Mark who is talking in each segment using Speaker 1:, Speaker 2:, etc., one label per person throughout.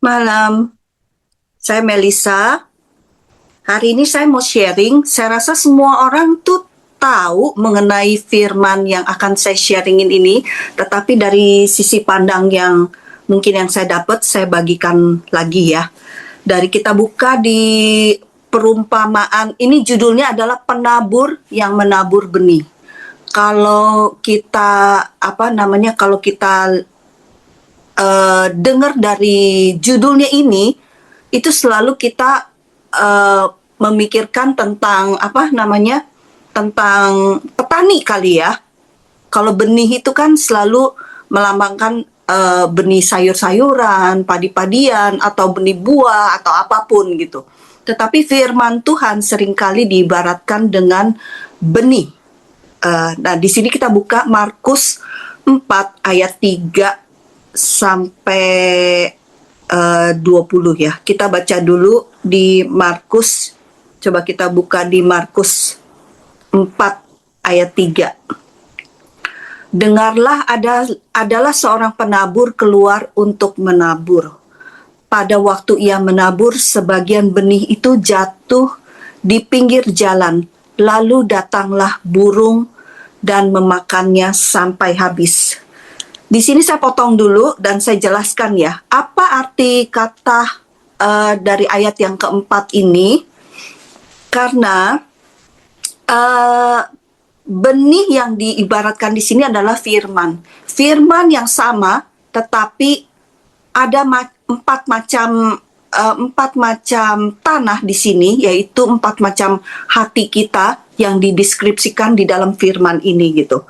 Speaker 1: Malam, saya Melisa. Hari ini saya mau sharing. Saya rasa semua orang tuh tahu mengenai firman yang akan saya sharingin ini, tetapi dari sisi pandang yang mungkin yang saya dapat, saya bagikan lagi ya. Dari kita buka di perumpamaan, ini judulnya adalah penabur yang menabur benih. Kalau kita kalau kita dengar dari judulnya ini, itu selalu kita uh, memikirkan tentang tentang petani kali ya. Kalau benih itu kan selalu melambangkan benih sayur-sayuran, padi-padian, atau benih buah, atau apapun gitu. Tetapi firman Tuhan seringkali diibaratkan dengan benih. Nah, di sini kita buka Markus 4 ayat 3 sampai 20 ya. Kita baca dulu di Markus. Coba kita buka di Markus 4 ayat 3. Dengarlah, adalah seorang penabur keluar untuk menabur. Pada waktu ia menabur, sebagian benih itu jatuh di pinggir jalan. Lalu datanglah burung dan memakannya sampai habis. Di sini saya potong dulu dan saya jelaskan ya, apa arti kata dari ayat yang keempat ini. Karena benih yang diibaratkan di sini adalah firman. Firman yang sama, tetapi ada empat macam tanah di sini, yaitu empat macam hati kita yang dideskripsikan di dalam firman ini gitu.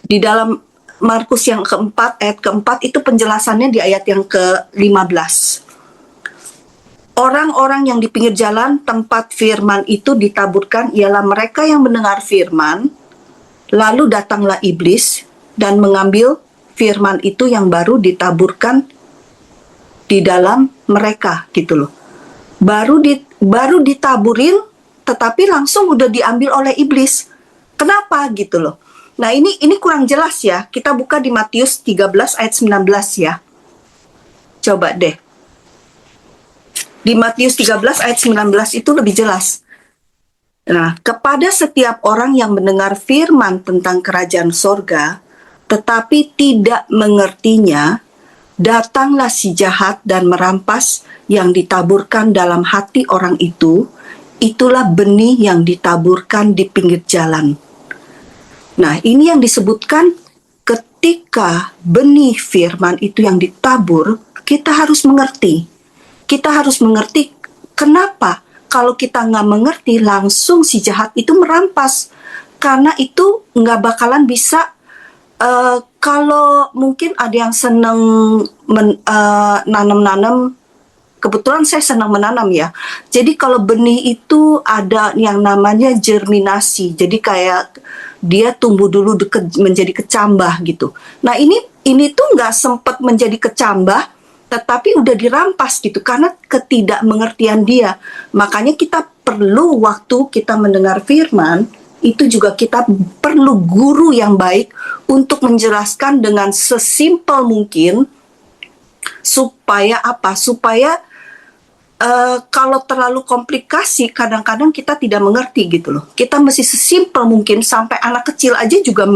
Speaker 1: Di dalam Markus yang keempat, ayat keempat, itu penjelasannya di ayat yang ke-15. Orang-orang yang di pinggir jalan tempat firman itu ditaburkan ialah mereka yang mendengar firman, lalu datanglah iblis dan mengambil firman itu yang baru ditaburkan di dalam mereka gitu loh. Baru ditaburin, tetapi langsung udah diambil oleh iblis. Kenapa gitu loh? Nah, ini kurang jelas ya. Kita buka di Matius 13 ayat 19 ya. Coba deh. Di Matius 13 ayat 19 itu lebih jelas. Nah, kepada setiap orang yang mendengar firman tentang kerajaan sorga, tetapi tidak mengertinya, datanglah si jahat dan merampas yang ditaburkan dalam hati orang itu. Itulah benih yang ditaburkan di pinggir jalan. Nah, ini yang disebutkan ketika benih firman itu yang ditabur, kita harus mengerti. Kita harus mengerti kenapa kalau kita nggak mengerti, langsung si jahat itu merampas. Karena itu nggak bakalan bisa, kalau mungkin ada yang senang nanam-nanam, kebetulan saya senang menanam ya. Jadi kalau benih itu ada yang namanya germinasi. Jadi kayak dia tumbuh dulu menjadi kecambah gitu. Nah, ini tuh nggak sempat menjadi kecambah, tetapi udah dirampas gitu karena ketidakmengertian dia. Makanya kita perlu, waktu kita mendengar firman, itu juga kita perlu guru yang baik untuk menjelaskan dengan sesimpel mungkin, supaya apa? Supaya kalau terlalu komplikasi, kadang-kadang kita tidak mengerti gitu loh. Kita mesti sesimpel mungkin, sampai anak kecil aja juga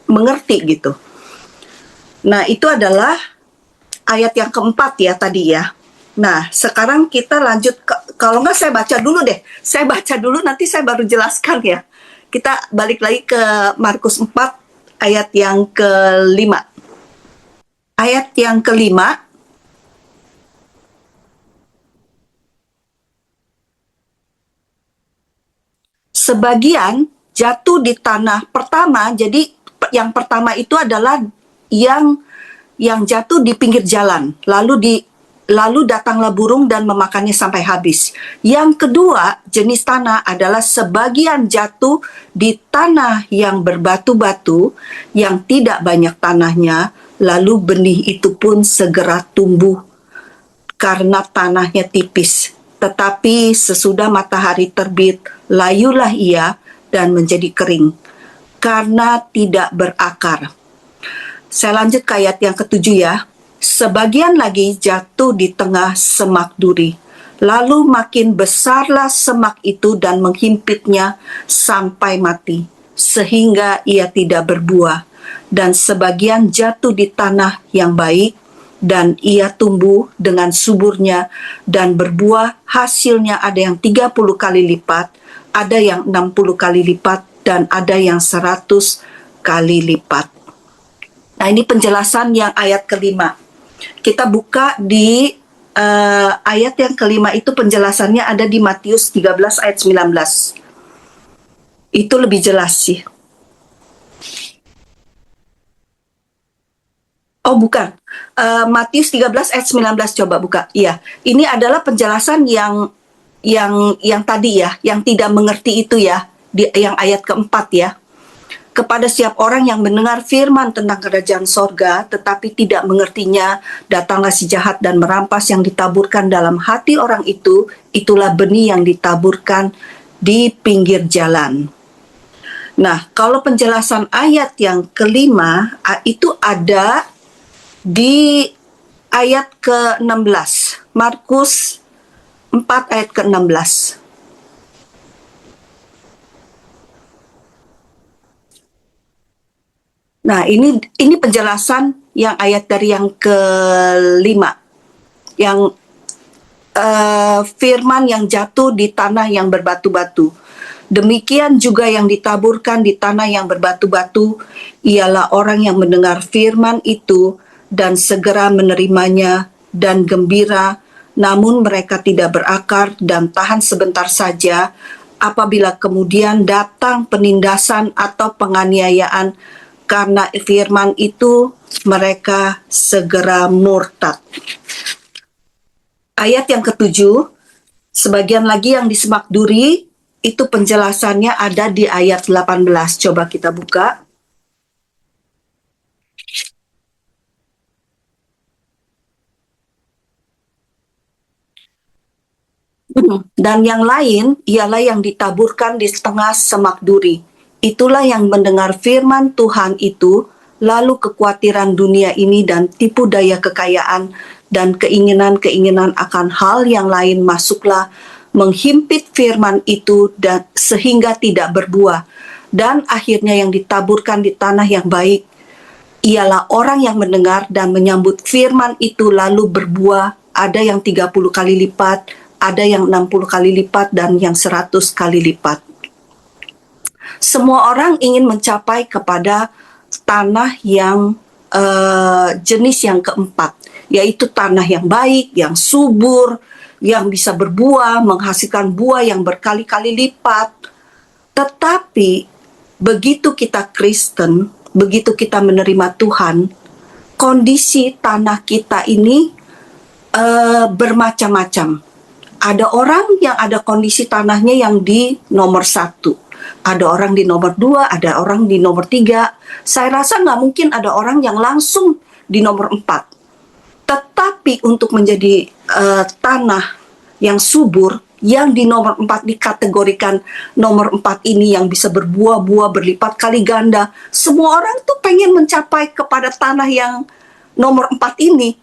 Speaker 1: mengerti gitu. Nah, itu adalah ayat yang keempat ya tadi ya. Nah, sekarang kita lanjut kalau nggak saya baca dulu deh. Saya baca dulu, nanti saya baru jelaskan ya. Kita balik lagi ke Markus 4 ayat yang kelima. Ayat yang kelima, sebagian jatuh di tanah pertama. Jadi yang pertama itu adalah yang jatuh di pinggir jalan, lalu datanglah burung dan memakannya sampai habis. Yang kedua jenis tanah adalah sebagian jatuh di tanah yang berbatu-batu, yang tidak banyak tanahnya, lalu benih itu pun segera tumbuh karena tanahnya tipis. Tetapi sesudah matahari terbit, layulah ia dan menjadi kering, karena tidak berakar. Saya lanjut ke ayat yang ketujuh ya. Sebagian lagi jatuh di tengah semak duri. Lalu makin besarlah semak itu dan menghimpitnya sampai mati, sehingga ia tidak berbuah. Dan sebagian jatuh di tanah yang baik, dan ia tumbuh dengan suburnya dan berbuah, hasilnya ada yang 30 kali lipat, ada yang 60 kali lipat, dan ada yang 100 kali lipat. Nah, ini penjelasan yang ayat kelima. Kita buka di ayat yang kelima itu penjelasannya ada di Matius 13 ayat 19. Itu lebih jelas sih. Oh, bukan. Matius 13 ayat 19 coba buka. Iya, ini adalah penjelasan yang tadi ya, yang tidak mengerti itu ya, yang ayat keempat ya. Kepada setiap orang yang mendengar firman tentang kerajaan sorga, tetapi tidak mengertinya, datanglah si jahat dan merampas yang ditaburkan dalam hati orang itu, itulah benih yang ditaburkan di pinggir jalan. Nah, kalau penjelasan ayat yang kelima, itu ada di ayat ke-16, Markus 4 ayat ke-16. Nah, ini penjelasan yang ayat dari yang kelima, yang firman yang jatuh di tanah yang berbatu-batu. Demikian juga yang ditaburkan di tanah yang berbatu-batu, ialah orang yang mendengar firman itu dan segera menerimanya dan gembira, namun mereka tidak berakar dan tahan sebentar saja, apabila kemudian datang penindasan atau penganiayaan karena firman itu, mereka segera murtad. Ayat yang ketujuh, sebagian lagi yang di semak duri, itu penjelasannya ada di ayat 18. Coba kita buka. Dan yang lain ialah yang ditaburkan di setengah semak duri. Itulah yang mendengar firman Tuhan itu, lalu kekhawatiran dunia ini dan tipu daya kekayaan dan keinginan-keinginan akan hal yang lain masuklah, menghimpit firman itu dan sehingga tidak berbuah. Dan akhirnya yang ditaburkan di tanah yang baik ialah orang yang mendengar dan menyambut firman itu lalu berbuah, ada yang 30 kali lipat, ada yang 60 kali lipat, dan yang 100 kali lipat. Semua orang ingin mencapai kepada tanah yang jenis yang keempat, yaitu tanah yang baik, yang subur, yang bisa berbuah, menghasilkan buah yang berkali-kali lipat. Tetapi begitu kita Kristen, begitu kita menerima Tuhan, kondisi tanah kita ini bermacam-macam. Ada orang yang ada kondisi tanahnya yang di nomor 1. Ada orang di nomor 2, ada orang di nomor 3. Saya rasa nggak mungkin ada orang yang langsung di nomor 4. Tetapi untuk menjadi tanah yang subur, yang di nomor 4 dikategorikan nomor 4 ini yang bisa berbuah-buah berlipat kali ganda. Semua orang tuh pengen mencapai kepada tanah yang nomor 4 ini.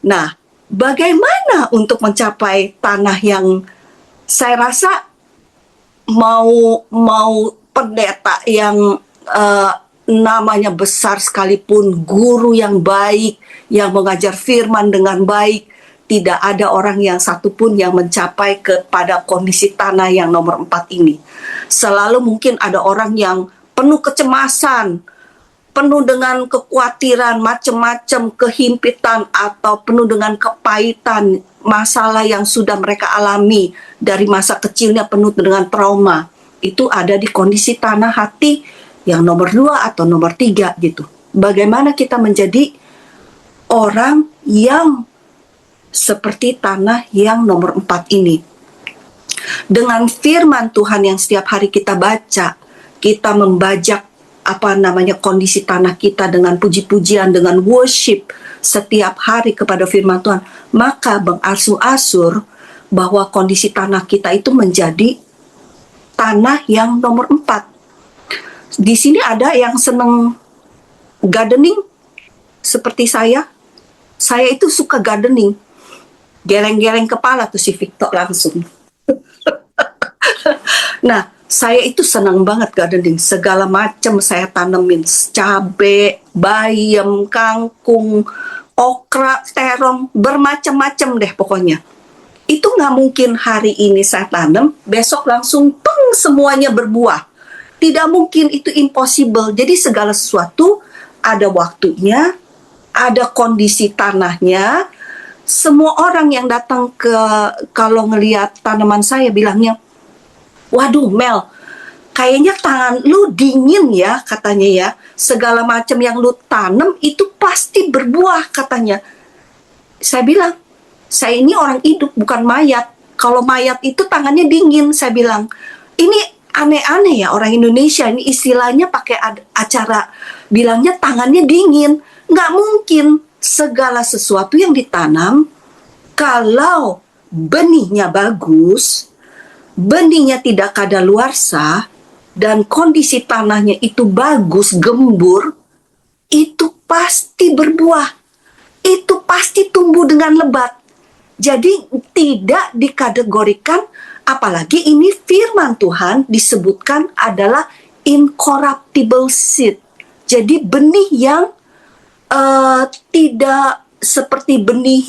Speaker 1: Nah, bagaimana untuk mencapai tanah yang saya rasa mau pendeta yang namanya besar sekalipun, guru yang baik, yang mengajar firman dengan baik, tidak ada orang yang satupun yang mencapai kepada kondisi tanah yang nomor 4 ini. Selalu mungkin ada orang yang penuh kecemasan, penuh dengan kekhawatiran, macam-macam kehimpitan, atau penuh dengan kepahitan, masalah yang sudah mereka alami dari masa kecilnya penuh dengan trauma. Itu ada di kondisi tanah hati yang nomor 2 atau nomor 3 gitu. Bagaimana kita menjadi orang yang seperti tanah yang nomor 4 ini? Dengan firman Tuhan yang setiap hari kita baca, kita membajak kondisi tanah kita dengan puji-pujian, dengan worship setiap hari kepada firman Tuhan, maka berangsur-angsur bahwa kondisi tanah kita itu menjadi tanah yang nomor 4. Di sini ada yang senang gardening seperti saya. Saya itu suka gardening. Geleng-geleng kepala tuh si Victor langsung. Nah, saya itu senang banget gardening. Segala macam saya tanemin. Cabe, bayam, kangkung, okra, terong, bermacam-macam deh pokoknya. Itu nggak mungkin hari ini saya tanam, besok langsung peng semuanya berbuah. Tidak mungkin, itu impossible. Jadi segala sesuatu ada waktunya, ada kondisi tanahnya. Semua orang yang datang kalau ngelihat tanaman saya bilangnya, waduh Mel, kayaknya tangan lu dingin ya katanya ya. Segala macam yang lu tanam itu pasti berbuah katanya. Saya bilang, saya ini orang hidup bukan mayat. Kalau mayat itu tangannya dingin, saya bilang. Ini aneh-aneh ya orang Indonesia, ini istilahnya pakai acara bilangnya tangannya dingin. Nggak mungkin. Segala sesuatu yang ditanam, kalau benihnya bagus, benihnya tidak kadaluarsa, dan kondisi tanahnya itu bagus, gembur, itu pasti berbuah. Itu pasti tumbuh dengan lebat. Jadi tidak dikategorikan, apalagi ini firman Tuhan disebutkan adalah incorruptible seed. Jadi benih yang tidak seperti benih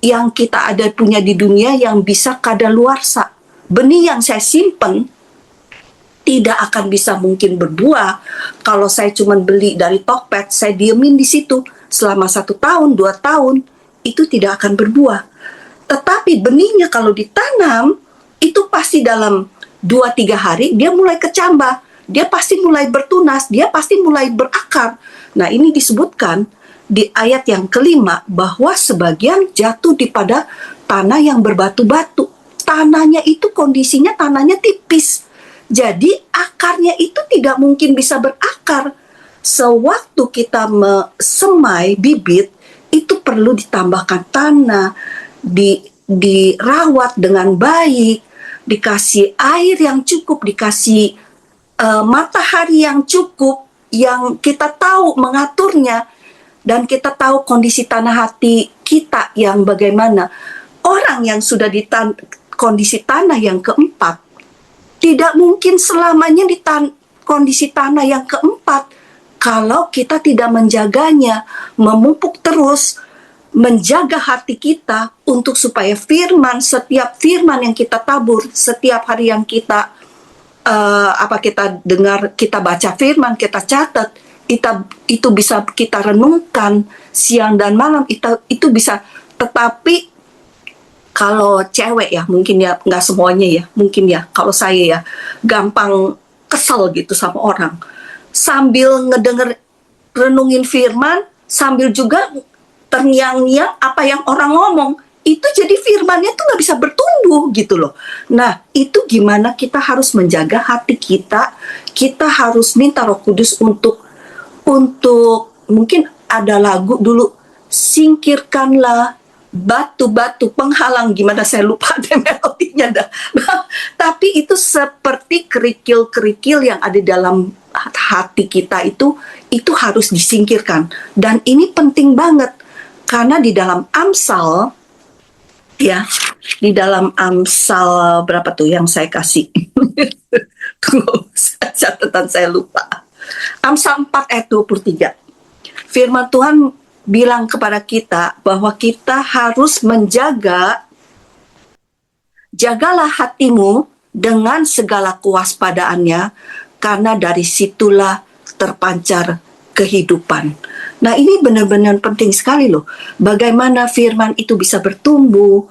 Speaker 1: yang kita ada punya di dunia yang bisa kadaluarsa. Benih yang saya simpen tidak akan bisa mungkin berbuah kalau saya cuma beli dari Tokped, saya diemin di situ selama 1 tahun, 2 tahun, itu tidak akan berbuah. Tetapi benihnya kalau ditanam, itu pasti dalam 2-3 hari dia mulai kecambah, dia pasti mulai bertunas, dia pasti mulai berakar. Nah, ini disebutkan di ayat yang kelima bahwa sebagian jatuh di pada tanah yang berbatu-batu. Tanahnya itu kondisinya tanahnya tipis. Jadi akarnya itu tidak mungkin bisa berakar. Sewaktu kita semai bibit, itu perlu ditambahkan tanah, dirawat dengan baik, dikasih air yang cukup, dikasih matahari yang cukup, yang kita tahu mengaturnya, dan kita tahu kondisi tanah hati kita yang bagaimana. Orang yang sudah di kondisi tanah yang keempat, tidak mungkin selamanya di kondisi tanah yang keempat kalau kita tidak menjaganya, memupuk terus, menjaga hati kita untuk supaya setiap firman yang kita tabur, setiap hari yang kita kita dengar, kita baca firman, kita catat, itu bisa kita renungkan siang dan malam, itu bisa. Tetapi kalau cewek ya, mungkin ya nggak semuanya ya, mungkin ya kalau saya ya gampang kesel gitu sama orang, sambil ngedenger renungin firman, sambil juga terngiang-ngiang apa yang orang ngomong, itu jadi firmannya tuh nggak bisa bertumbuh gitu loh. Nah, itu gimana kita harus menjaga hati kita. Kita harus minta Roh Kudus untuk mungkin ada lagu dulu, singkirkanlah batu-batu penghalang, gimana saya lupa deh melodinya dah. Tapi itu seperti kerikil-kerikil yang ada dalam hati kita itu harus disingkirkan. Dan ini penting banget karena di dalam Amsal, ya, di dalam Amsal berapa tuh yang saya kasih? Tuh, catatan saya lupa. Amsal 4 ayat 23. Firman Tuhan bilang kepada kita bahwa kita harus jagalah hatimu dengan segala kewaspadaannya, karena dari situlah terpancar kehidupan. Nah, ini benar-benar penting sekali loh. Bagaimana firman itu bisa bertumbuh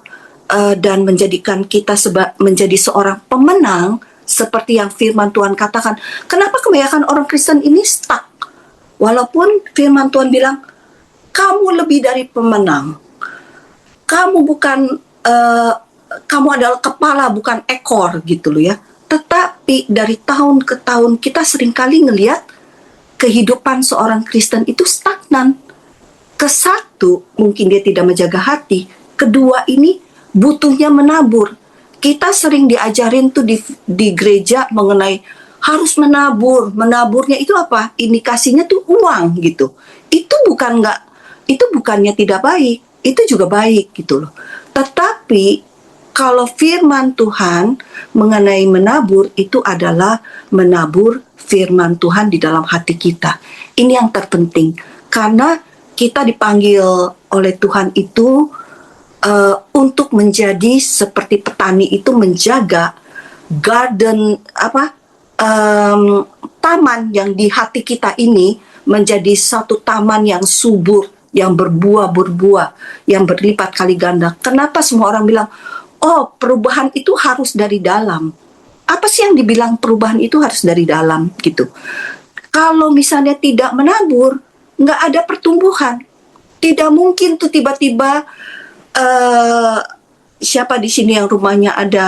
Speaker 1: dan menjadikan kita menjadi seorang pemenang, seperti yang firman Tuhan katakan. Kenapa kebanyakan orang Kristen ini stuck? Walaupun firman Tuhan bilang, kamu lebih dari pemenang. Kamu bukan, kamu adalah kepala bukan ekor gitu loh ya. Tetapi dari tahun ke tahun kita seringkali ngelihat kehidupan seorang Kristen itu stagnan. Kesatu, mungkin dia tidak menjaga hati. Kedua, ini butuhnya menabur. Kita sering diajarin tuh di gereja mengenai harus menabur. Menaburnya itu apa? Indikasinya tuh uang gitu. Itu bukan itu bukannya tidak baik, itu juga baik gitu loh. Tetapi kalau firman Tuhan mengenai menabur itu adalah menabur firman Tuhan di dalam hati kita. Ini yang terpenting karena kita dipanggil oleh Tuhan itu untuk menjadi seperti petani itu menjaga garden taman yang di hati kita ini menjadi satu taman yang subur, yang berbuah, yang berlipat kali ganda. Kenapa semua orang bilang, oh perubahan itu harus dari dalam? Apa sih yang dibilang perubahan itu harus dari dalam gitu? Kalau misalnya tidak menabur, nggak ada pertumbuhan. Tidak mungkin tuh tiba-tiba siapa di sini yang rumahnya ada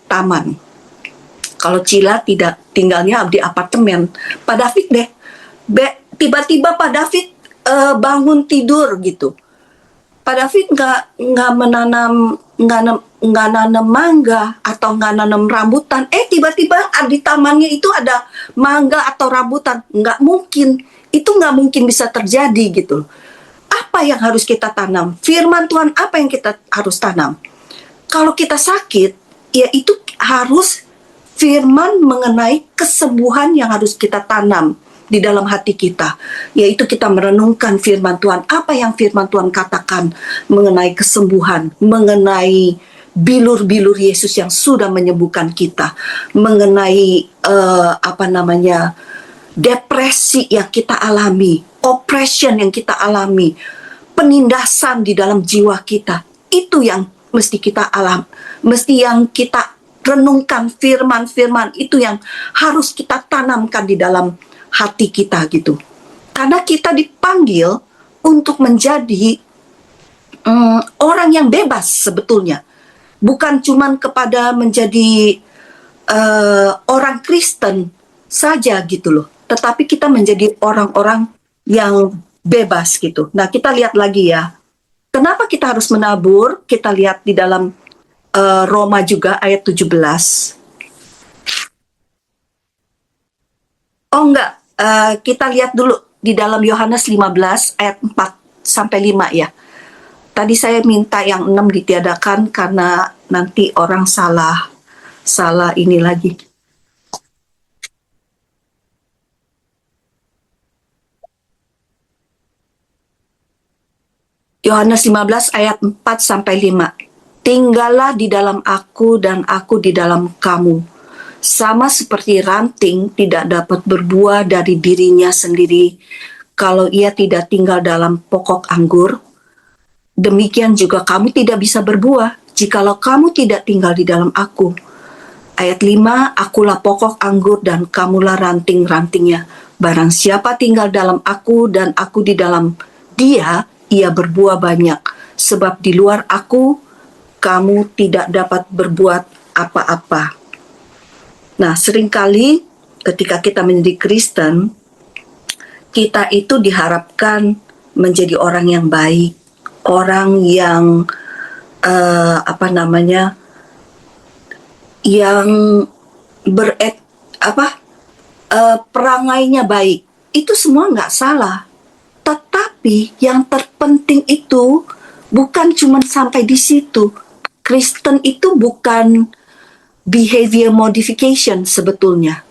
Speaker 1: taman? Kalau Cila tidak tinggalnya di apartemen. Pak David deh, tiba-tiba Pak David bangun tidur gitu. Pak David nggak nanam mangga atau nggak nanam rambutan. Tiba-tiba di tamannya itu ada mangga atau rambutan. Nggak mungkin. Itu nggak mungkin bisa terjadi gitu. Apa yang harus kita tanam? Firman Tuhan apa yang kita harus tanam? Kalau kita sakit, ya itu harus firman mengenai kesembuhan yang harus kita tanam di dalam hati kita, yaitu kita merenungkan firman Tuhan, apa yang firman Tuhan katakan mengenai kesembuhan, mengenai bilur-bilur Yesus yang sudah menyembuhkan kita, mengenai depresi yang kita alami, oppression yang kita alami, penindasan di dalam jiwa kita. Itu yang mesti kita mesti yang kita renungkan, firman-firman itu yang harus kita tanamkan di dalam hati kita gitu. Karena kita dipanggil untuk menjadi orang yang bebas sebetulnya. Bukan cuman kepada menjadi orang Kristen saja gitu loh. Tetapi kita menjadi orang-orang yang bebas gitu. Nah, kita lihat lagi ya. Kenapa kita harus menabur? Kita lihat di dalam Roma juga ayat 17. Oh enggak, kita lihat dulu di dalam Yohanes 15 ayat 4 sampai 5 ya. Tadi saya minta yang 6 ditiadakan karena nanti orang salah ini lagi. Yohanes 15 ayat 4 sampai 5. Tinggallah di dalam aku dan aku di dalam kamu. Sama seperti ranting tidak dapat berbuah dari dirinya sendiri kalau ia tidak tinggal dalam pokok anggur. Demikian juga kamu tidak bisa berbuah jikalau kamu tidak tinggal di dalam aku. Ayat 5, akulah pokok anggur dan kamulah ranting-rantingnya. Barang siapa tinggal dalam aku dan aku di dalam dia, ia berbuah banyak. Sebab di luar aku, kamu tidak dapat berbuat apa-apa. Nah, seringkali ketika kita menjadi Kristen, kita itu diharapkan menjadi orang yang baik, orang yang yang perangainya baik. Itu semua nggak salah. Tetapi yang terpenting itu bukan cuma sampai di situ. Kristen itu bukan behavior modification sebetulnya.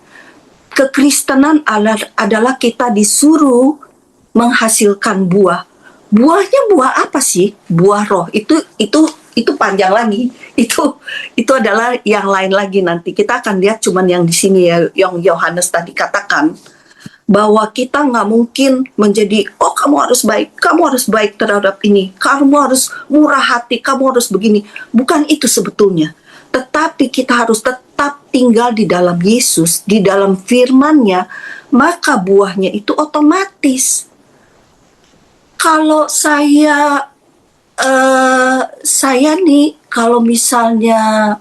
Speaker 1: Kekristenan adalah kita disuruh menghasilkan buah. Buahnya buah apa sih? Buah roh. Itu panjang lagi. Itu adalah yang lain lagi nanti. Kita akan lihat cuman yang di sini ya, yang Yohanes tadi katakan bahwa kita nggak mungkin menjadi, oh kamu harus baik terhadap ini, kamu harus murah hati, kamu harus begini. Bukan itu sebetulnya. Tetapi kita harus tetap tinggal di dalam Yesus, di dalam firman-Nya, maka buahnya itu otomatis. Kalau saya nih, kalau misalnya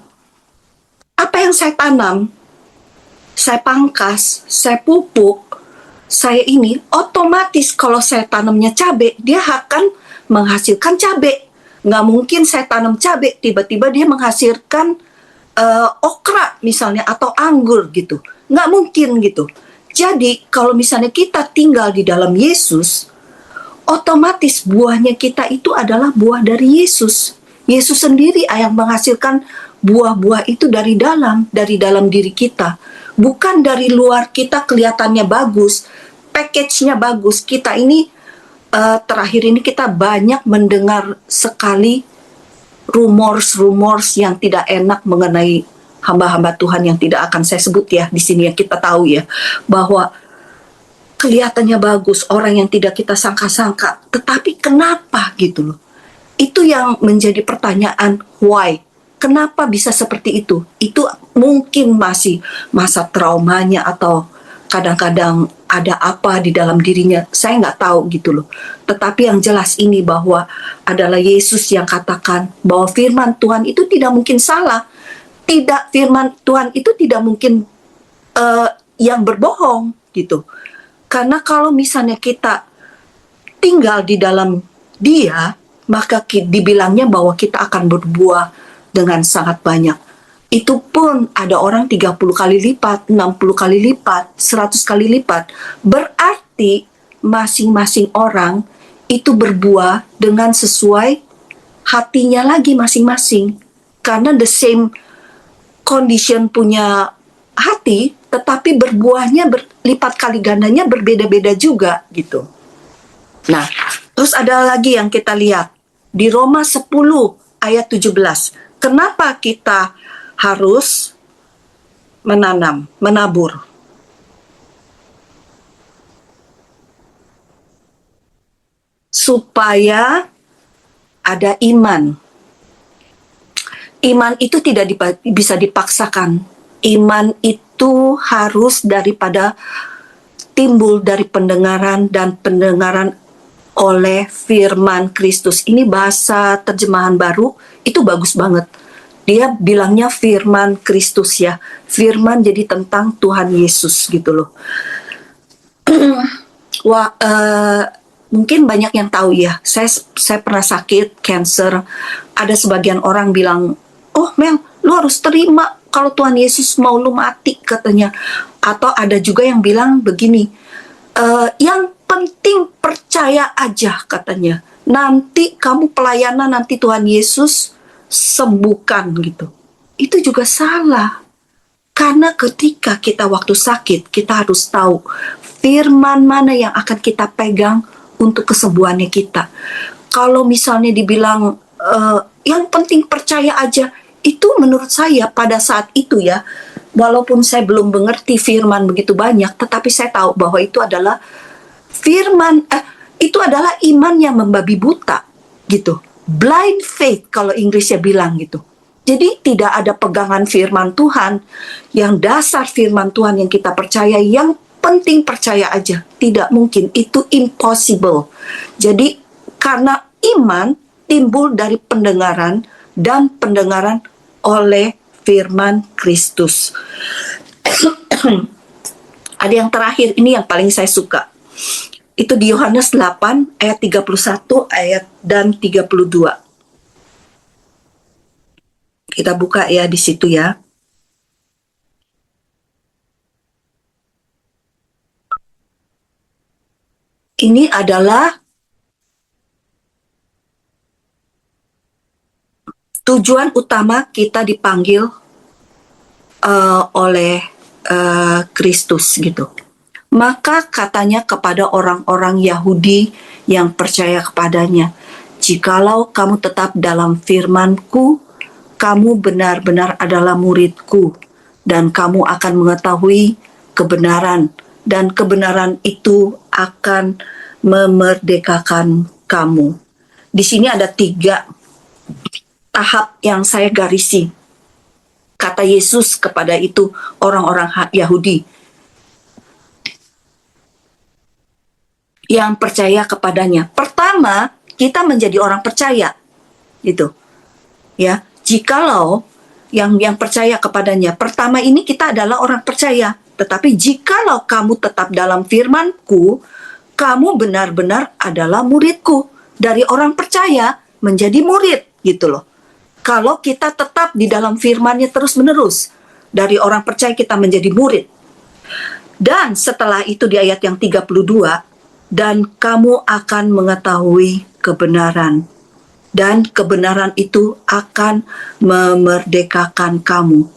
Speaker 1: apa yang saya tanam, saya pangkas, saya pupuk, saya ini otomatis kalau saya tanamnya cabai, dia akan menghasilkan cabai. Nggak mungkin saya tanam cabai, tiba-tiba dia menghasilkan okra misalnya atau anggur gitu. Nggak mungkin gitu. Jadi kalau misalnya kita tinggal di dalam Yesus, otomatis buahnya kita itu adalah buah dari Yesus. Yesus sendiri yang menghasilkan buah-buah itu dari dalam diri kita. Bukan dari luar kita kelihatannya bagus, package-nya bagus. Kita ini terakhir ini kita banyak mendengar sekali rumors yang tidak enak mengenai hamba-hamba Tuhan yang tidak akan saya sebut ya di sini, ya kita tahu ya bahwa kelihatannya bagus, orang yang tidak kita sangka-sangka, tetapi kenapa gitu loh. Itu yang menjadi pertanyaan, why? Kenapa bisa seperti itu? Itu mungkin masih masa traumanya atau kadang-kadang ada apa di dalam dirinya, saya nggak tahu gitu loh. Tetapi yang jelas ini bahwa adalah Yesus yang katakan bahwa firman Tuhan itu tidak mungkin salah. Firman Tuhan itu tidak mungkin yang berbohong gitu. Karena kalau misalnya kita tinggal di dalam Dia, maka dibilangnya bahwa kita akan berbuah dengan sangat banyak. Itu pun ada orang 30 kali lipat, 60 kali lipat, 100 kali lipat. Berarti masing-masing orang itu berbuah dengan sesuai hatinya lagi masing-masing. Karena the same condition punya hati, tetapi berbuahnya berlipat kali gandanya berbeda-beda juga gitu. Nah, terus ada lagi yang kita lihat di Roma 10 ayat 17. Kenapa kita harus menabur? Supaya ada iman. Iman itu tidak bisa dipaksakan. Iman itu harus timbul dari pendengaran dan pendengaran oleh firman Kristus. Ini bahasa terjemahan baru, itu bagus banget. Dia bilangnya firman Kristus ya. Firman jadi tentang Tuhan Yesus gitu loh. Mungkin banyak yang tahu ya, saya pernah sakit cancer. Ada sebagian orang bilang, oh Mel, lu harus terima kalau Tuhan Yesus mau lu mati katanya. Atau ada juga yang bilang begini, yang penting percaya aja katanya. Nanti kamu pelayanan, nanti Tuhan Yesus sembuhkan gitu. Itu juga salah. Karena ketika kita waktu sakit, kita harus tahu firman mana yang akan kita pegang untuk kesembuhannya kita. Kalau misalnya dibilang yang penting percaya aja, itu menurut saya pada saat itu ya, walaupun saya belum mengerti firman begitu banyak, tetapi saya tahu bahwa itu adalah firman, itu adalah iman yang membabi buta gitu. Blind faith kalau Inggrisnya bilang gitu. Jadi tidak ada pegangan firman Tuhan, yang dasar firman Tuhan yang kita percaya, yang penting percaya aja. Tidak mungkin, itu impossible. Jadi karena iman timbul dari pendengaran dan pendengaran oleh firman Kristus. Ada yang terakhir, ini yang paling saya suka. Itu di Yohanes 8 ayat 31 ayat dan 32. Kita buka ya di situ ya. Ini adalah tujuan utama kita dipanggil oleh Kristus gitu. Maka katanya kepada orang-orang Yahudi yang percaya kepadanya, jikalau kamu tetap dalam firman-Ku, kamu benar-benar adalah murid-Ku, dan kamu akan mengetahui kebenaran, dan kebenaran itu akan memerdekakan kamu. Di sini ada 3 tahap yang saya garisi. Kata Yesus kepada itu orang-orang Yahudi yang percaya kepadanya. Pertama, kita menjadi orang percaya, gitu. Ya, jikalau yang percaya kepadanya. Pertama ini kita adalah orang percaya. Tetapi jikalau kamu tetap dalam firman-Ku, kamu benar-benar adalah murid-Ku. Dari orang percaya menjadi murid, gitu loh. Kalau kita tetap di dalam firman-Nya terus-menerus, dari orang percaya kita menjadi murid. Dan setelah itu di ayat yang 32, dan kamu akan mengetahui kebenaran, dan kebenaran itu akan memerdekakan kamu.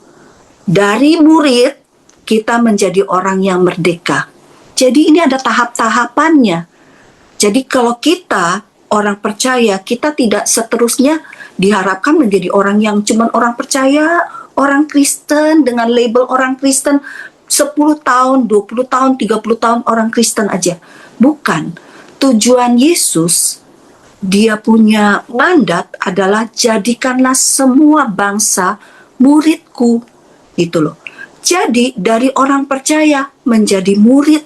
Speaker 1: Dari murid, kita menjadi orang yang merdeka. Jadi ini ada tahap-tahapannya. Jadi kalau kita orang percaya, kita tidak seterusnya diharapkan menjadi orang yang cuman orang percaya, orang Kristen dengan label orang Kristen 10 tahun, 20 tahun, 30 tahun orang Kristen aja. Bukan. Tujuan Yesus, dia punya mandat adalah jadikanlah semua bangsa muridku. Gitu loh. Jadi dari orang percaya menjadi murid.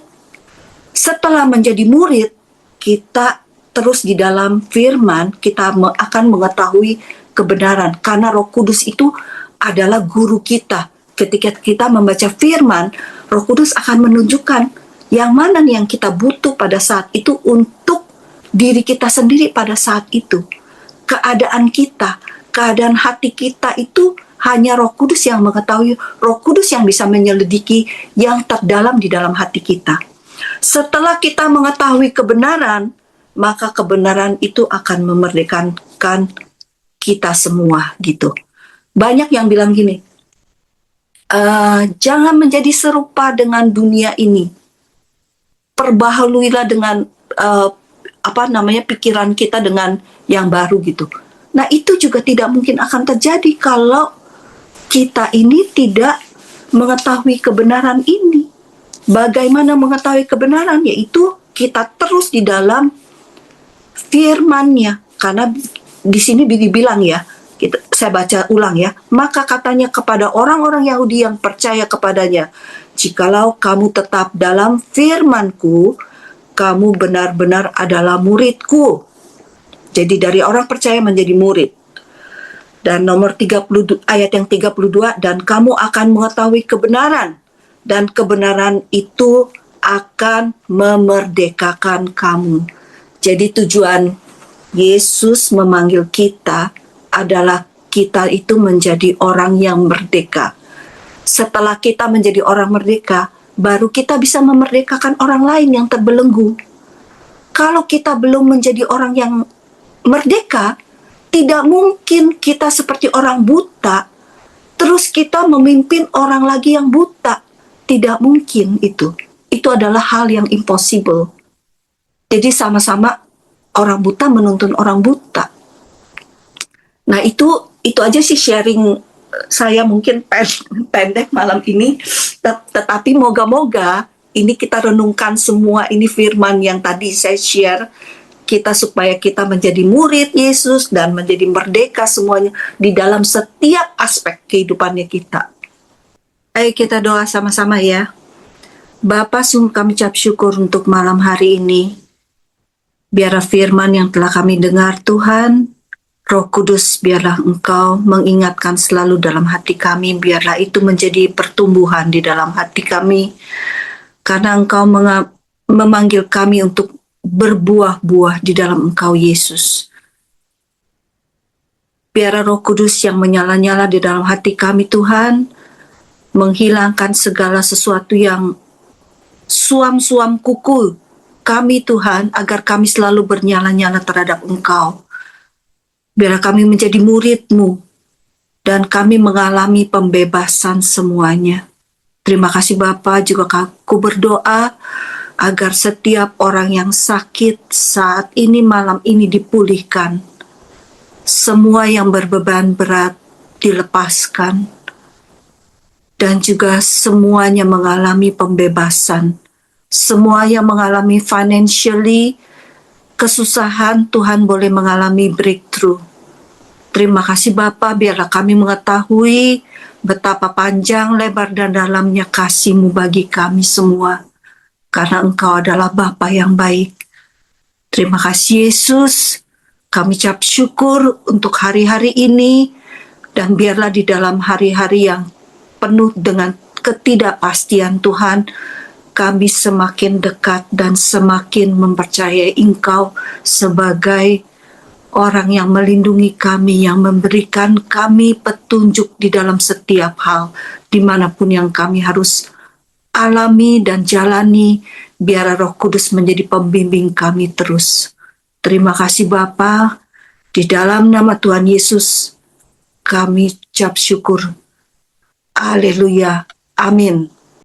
Speaker 1: Setelah menjadi murid, kita terus di dalam firman, kita akan mengetahui kebenaran. Karena Roh Kudus itu adalah guru kita. Ketika kita membaca firman, Roh Kudus akan menunjukkan yang mana yang kita butuh pada saat itu untuk diri kita sendiri pada saat itu. Keadaan kita, keadaan hati kita itu hanya Roh Kudus yang mengetahui, Roh Kudus yang bisa menyelidiki yang terdalam di dalam hati kita. Setelah kita mengetahui kebenaran, maka kebenaran itu akan memerdekakan kita semua gitu. Banyak yang bilang gini, jangan menjadi serupa dengan dunia ini. Perbaharuilah dengan pikiran kita dengan yang baru gitu. Nah itu juga tidak mungkin akan terjadi kalau kita ini tidak mengetahui kebenaran ini. Bagaimana mengetahui kebenaran? Yaitu kita terus di dalam firman-Nya. Karena di sini dibilang ya, saya baca ulang ya. Maka katanya kepada orang-orang Yahudi yang percaya kepadanya, jikalau kamu tetap dalam firman-Ku, kamu benar-benar adalah murid-Ku. Jadi dari orang percaya menjadi murid. Dan nomor 30, ayat yang 32, dan kamu akan mengetahui kebenaran, dan kebenaran itu akan memerdekakan kamu. Jadi tujuan Yesus memanggil kita adalah kita itu menjadi orang yang merdeka. Setelah kita menjadi orang merdeka, baru kita bisa memerdekakan orang lain yang terbelenggu. Kalau kita belum menjadi orang yang merdeka, tidak mungkin kita seperti orang buta, terus kita memimpin orang lagi yang buta. Tidak mungkin itu. Itu adalah hal yang impossible. Jadi sama-sama orang buta menuntun orang buta. Nah itu aja sih sharing saya mungkin pendek malam ini. Tetapi moga-moga ini kita renungkan semua ini firman yang tadi saya share. Kita supaya kita menjadi murid Yesus dan menjadi merdeka semuanya di dalam setiap aspek kehidupannya kita. Ayo kita doa sama-sama ya. Bapa, sungguh kami ucap syukur untuk malam hari ini. Biarlah firman yang telah kami dengar Tuhan, Roh Kudus biarlah Engkau mengingatkan selalu dalam hati kami, biarlah itu menjadi pertumbuhan di dalam hati kami. Karena Engkau memanggil kami untuk berbuah-buah di dalam Engkau Yesus. Biarlah Roh Kudus yang menyala-nyala di dalam hati kami Tuhan, menghilangkan segala sesuatu yang suam-suam kuku kami Tuhan, agar kami selalu bernyala-nyala terhadap Engkau. Biarlah kami menjadi murid-Mu, dan kami mengalami pembebasan semuanya. Terima kasih Bapa, juga aku berdoa agar setiap orang yang sakit saat ini malam ini dipulihkan. Semua yang berbeban berat dilepaskan. Dan juga semuanya mengalami pembebasan. Semua yang mengalami financially kesusahan, Tuhan boleh mengalami breakthrough. Terima kasih Bapa, biarlah kami mengetahui betapa panjang, lebar, dan dalamnya kasih-Mu bagi kami semua. Karena Engkau adalah Bapa yang baik. Terima kasih Yesus. Kami ucap syukur untuk hari-hari ini. Dan biarlah di dalam hari-hari yang penuh dengan ketidakpastian Tuhan, kami semakin dekat dan semakin mempercayai Engkau sebagai orang yang melindungi kami, yang memberikan kami petunjuk di dalam setiap hal, dimanapun yang kami harus alami dan jalani Biar Roh Kudus menjadi pembimbing kami terus. Terima kasih Bapa. Di dalam nama Tuhan Yesus, kami ucap syukur. Haleluya. Amin.